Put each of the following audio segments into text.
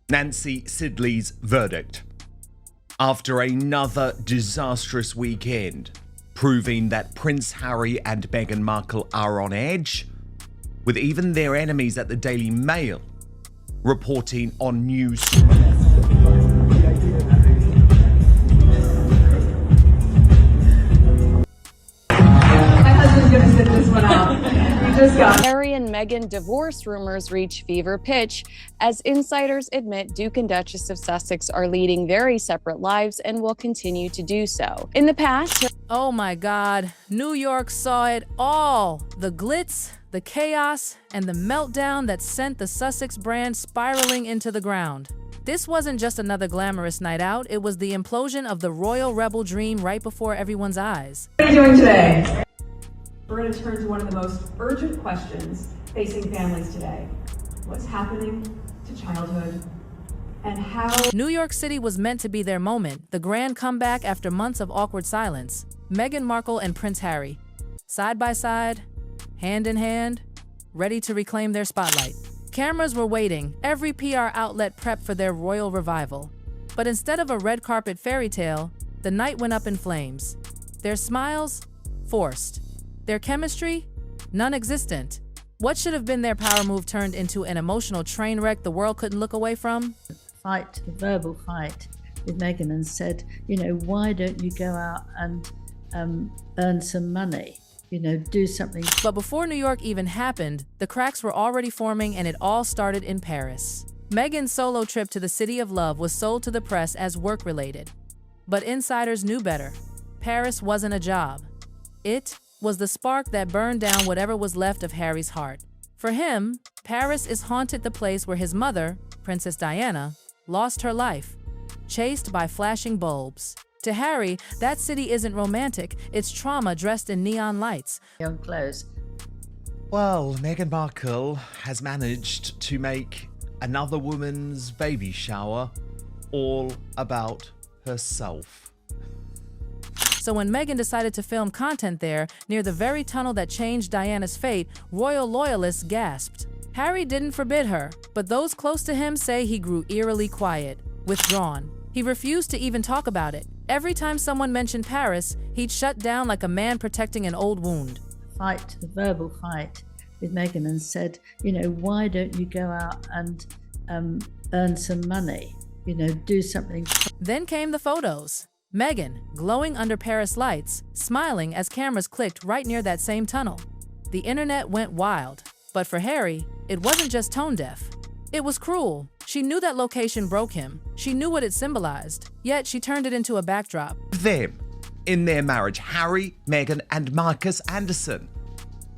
Nancy Sidley's verdict. After another disastrous weekend, proving that Prince Harry and Meghan Markle are on edge, with even their enemies at the Daily Mail reporting on news. Harry and Meghan divorce rumors reach fever pitch as insiders admit Duke and Duchess of Sussex are leading very separate lives and will continue to do so. In the past, oh my God, New York saw it all. The glitz, the chaos, and the meltdown that sent the Sussex brand spiraling into the ground. This wasn't just another glamorous night out, it was the implosion of the royal rebel dream right before everyone's eyes. What are you doing today? We're going to turn to one of the most urgent questions facing families today. What's happening to childhood and how... New York City was meant to be their moment, the grand comeback after months of awkward silence. Meghan Markle and Prince Harry, side by side, hand in hand, ready to reclaim their spotlight. Cameras were waiting, every PR outlet prepped for their royal revival. But instead of a red carpet fairy tale, the night went up in flames. Their smiles, forced. Their chemistry, non-existent. What should have been their power move turned into an emotional train wreck the world couldn't look away from? Fight, the verbal fight with Meghan, and said, why don't you go out and earn some money? Do something. But before New York even happened, the cracks were already forming, and it all started in Paris. Meghan's solo trip to the City of Love was sold to the press as work-related. But insiders knew better. Paris wasn't a job. It was the spark that burned down whatever was left of Harry's heart. For him, Paris is haunted the place where his mother, Princess Diana, lost her life, chased by flashing bulbs. To Harry, that city isn't romantic, it's trauma dressed in neon lights. Young clothes. Well, Meghan Markle has managed to make another woman's baby shower all about herself. So when Meghan decided to film content there, near the very tunnel that changed Diana's fate, royal loyalists gasped. Harry didn't forbid her, but those close to him say he grew eerily quiet, withdrawn. He refused to even talk about it. Every time someone mentioned Paris, he'd shut down like a man protecting an old wound. Fight, the verbal fight with Meghan, and said, why don't you go out and earn some money? Do something. Then came the photos. Meghan, glowing under Paris lights, smiling as cameras clicked right near that same tunnel. The internet went wild. But for Harry, it wasn't just tone-deaf. It was cruel. She knew that location broke him. She knew what it symbolized. Yet she turned it into a backdrop. Them, in their marriage, Harry, Meghan, and Marcus Anderson.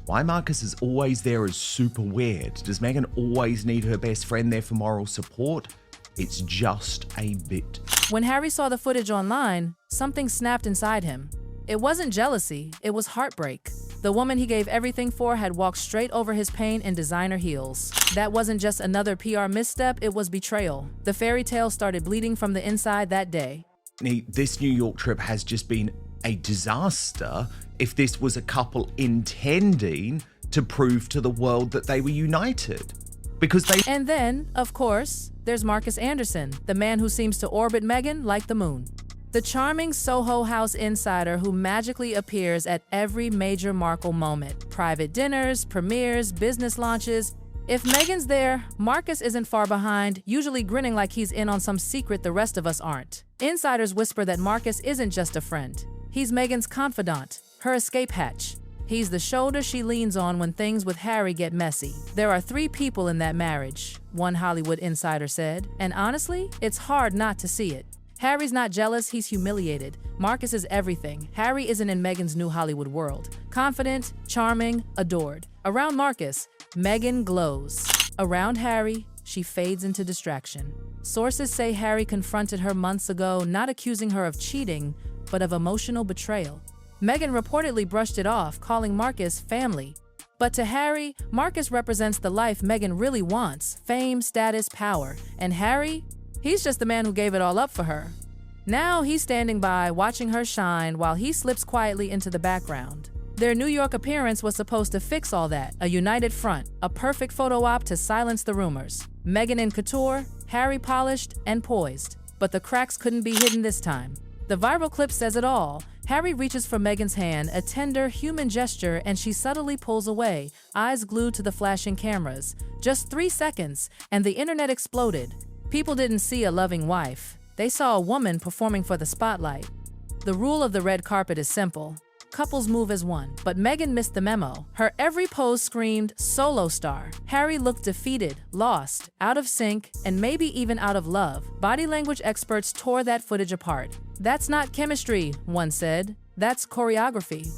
Why Marcus is always there is super weird. Does Meghan always need her best friend there for moral support? It's just a bit. When Harry saw the footage online, something snapped inside him. It wasn't jealousy, it was heartbreak. The woman he gave everything for had walked straight over his pain in designer heels. That wasn't just another PR misstep, it was betrayal. The fairy tale started bleeding from the inside that day. This New York trip has just been a disaster if this was a couple intending to prove to the world that they were united. Because they... And then, of course, there's Marcus Anderson, the man who seems to orbit Meghan like the moon. The charming Soho House insider who magically appears at every major Markle moment. Private dinners, premieres, business launches. If Meghan's there, Marcus isn't far behind, usually grinning like he's in on some secret the rest of us aren't. Insiders whisper that Marcus isn't just a friend. He's Meghan's confidant, her escape hatch. He's the shoulder she leans on when things with Harry get messy. There are 3 people in that marriage, one Hollywood insider said, and honestly, it's hard not to see it. Harry's not jealous, he's humiliated. Marcus is everything. Harry isn't in Meghan's new Hollywood world. Confident, charming, adored. Around Marcus, Meghan glows. Around Harry, she fades into distraction. Sources say Harry confronted her months ago, not accusing her of cheating, but of emotional betrayal. Meghan reportedly brushed it off, calling Marcus family. But to Harry, Marcus represents the life Meghan really wants, fame, status, power. And Harry? He's just the man who gave it all up for her. Now he's standing by, watching her shine while he slips quietly into the background. Their New York appearance was supposed to fix all that, a united front, a perfect photo op to silence the rumors. Meghan in couture, Harry polished and poised. But the cracks couldn't be hidden this time. The viral clip says it all. Harry reaches for Meghan's hand, a tender, human gesture, and she subtly pulls away, eyes glued to the flashing cameras. Just 3 seconds, and the internet exploded. People didn't see a loving wife. They saw a woman performing for the spotlight. The rule of the red carpet is simple. Couples move as one, but Meghan missed the memo. Her every pose screamed solo star. Harry looked defeated, lost, out of sync, and maybe even out of love. Body language experts tore that footage apart. "That's not chemistry," one said. "That's choreography."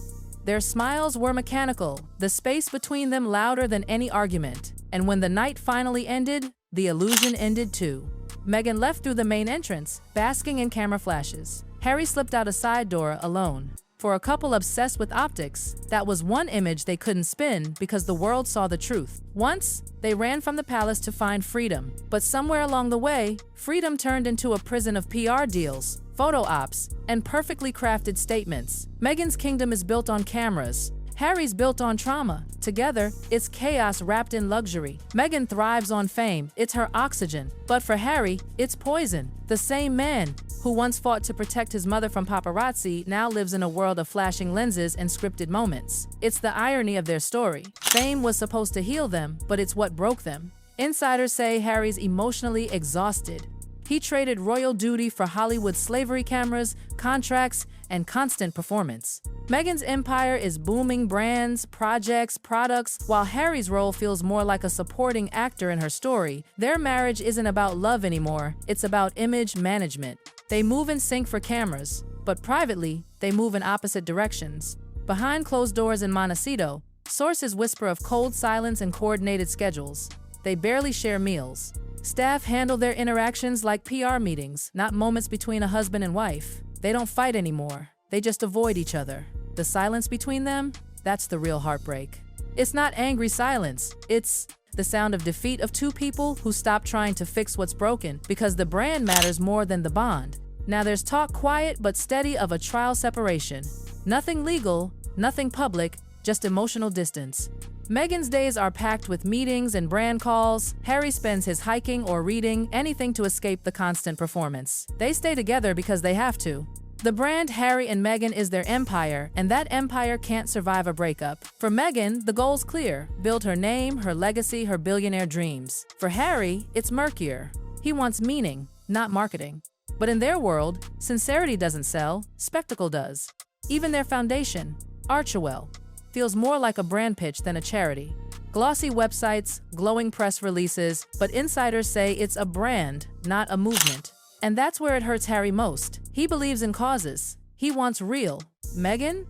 Their smiles were mechanical, the space between them louder than any argument. And when the night finally ended, the illusion ended too. Meghan left through the main entrance, basking in camera flashes. Harry slipped out a side door alone. For a couple obsessed with optics, that was one image they couldn't spin because the world saw the truth. Once, they ran from the palace to find freedom, but somewhere along the way, freedom turned into a prison of PR deals, photo ops, and perfectly crafted statements. Meghan's kingdom is built on cameras. Harry's built on trauma. Together, it's chaos wrapped in luxury. Meghan thrives on fame. It's her oxygen. But for Harry, it's poison. The same man who once fought to protect his mother from paparazzi now lives in a world of flashing lenses and scripted moments. It's the irony of their story. Fame was supposed to heal them, but it's what broke them. Insiders say Harry's emotionally exhausted. He traded royal duty for Hollywood slavery cameras, contracts, and constant performance. Meghan's empire is booming brands, projects, products, while Harry's role feels more like a supporting actor in her story. Their marriage isn't about love anymore, it's about image management. They move in sync for cameras, but privately, they move in opposite directions. Behind closed doors in Montecito, sources whisper of cold silence and coordinated schedules. They barely share meals. Staff handle their interactions like PR meetings, not moments between a husband and wife. They don't fight anymore. They just avoid each other. The silence between them, that's the real heartbreak. It's not angry silence. It's the sound of defeat of two people who stop trying to fix what's broken because the brand matters more than the bond. Now there's talk, quiet but steady, of a trial separation. Nothing legal, nothing public, just emotional distance. Meghan's days are packed with meetings and brand calls. Harry spends his hiking or reading, anything to escape the constant performance. They stay together because they have to. The brand Harry and Meghan is their empire, and that empire can't survive a breakup. For Meghan, the goal's clear: build her name, her legacy, her billionaire dreams. For Harry, it's murkier. He wants meaning, not marketing. But in their world, sincerity doesn't sell, spectacle does. Even their foundation, Archewell, feels more like a brand pitch than a charity. Glossy websites, glowing press releases, but insiders say it's a brand, not a movement. And that's where it hurts Harry most. He believes in causes. He wants real. Meghan?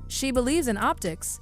She believes in optics.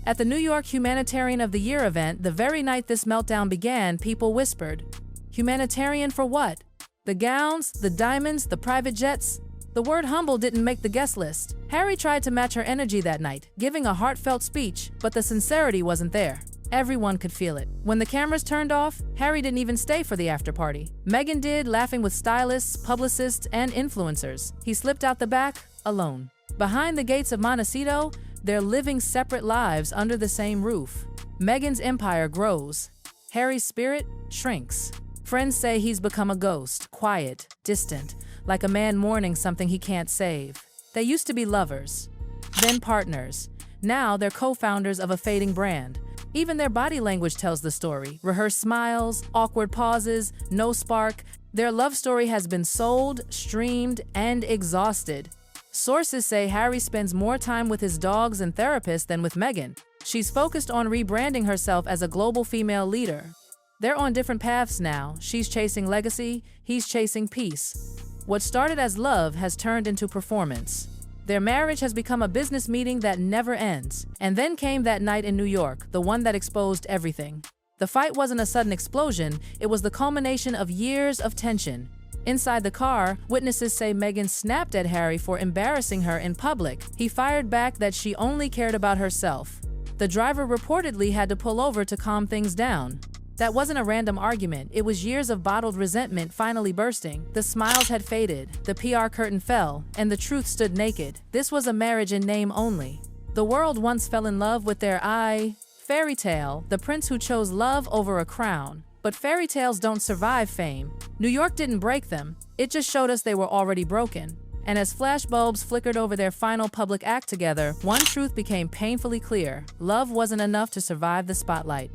At the New York Humanitarian of the Year event, the very night this meltdown began, people whispered, "Humanitarian for what? The gowns, the diamonds, the private jets?" The word humble didn't make the guest list. Harry tried to match her energy that night, giving a heartfelt speech, but the sincerity wasn't there. Everyone could feel it. When the cameras turned off, Harry didn't even stay for the after party. Meghan did, laughing with stylists, publicists, and influencers. He slipped out the back, alone. Behind the gates of Montecito, they're living separate lives under the same roof. Meghan's empire grows. Harry's spirit shrinks. Friends say he's become a ghost, quiet, distant, like a man mourning something he can't save. They used to be lovers, then partners. Now they're co-founders of a fading brand. Even their body language tells the story. Rehearsed smiles, awkward pauses, no spark. Their love story has been sold, streamed, and exhausted. Sources say Harry spends more time with his dogs and therapists than with Meghan. She's focused on rebranding herself as a global female leader. They're on different paths now. She's chasing legacy, he's chasing peace. What started as love has turned into performance. Their marriage has become a business meeting that never ends. And then came that night in New York, the one that exposed everything. The fight wasn't a sudden explosion, it was the culmination of years of tension. Inside the car, witnesses say Meghan snapped at Harry for embarrassing her in public. He fired back that she only cared about herself. The driver reportedly had to pull over to calm things down. That wasn't a random argument, it was years of bottled resentment finally bursting. The smiles had faded, the PR curtain fell, and the truth stood naked. This was a marriage in name only. The world once fell in love with their fairy tale, the prince who chose love over a crown. But fairy tales don't survive fame. New York didn't break them, it just showed us they were already broken. And as flashbulbs flickered over their final public act together, one truth became painfully clear: love wasn't enough to survive the spotlight.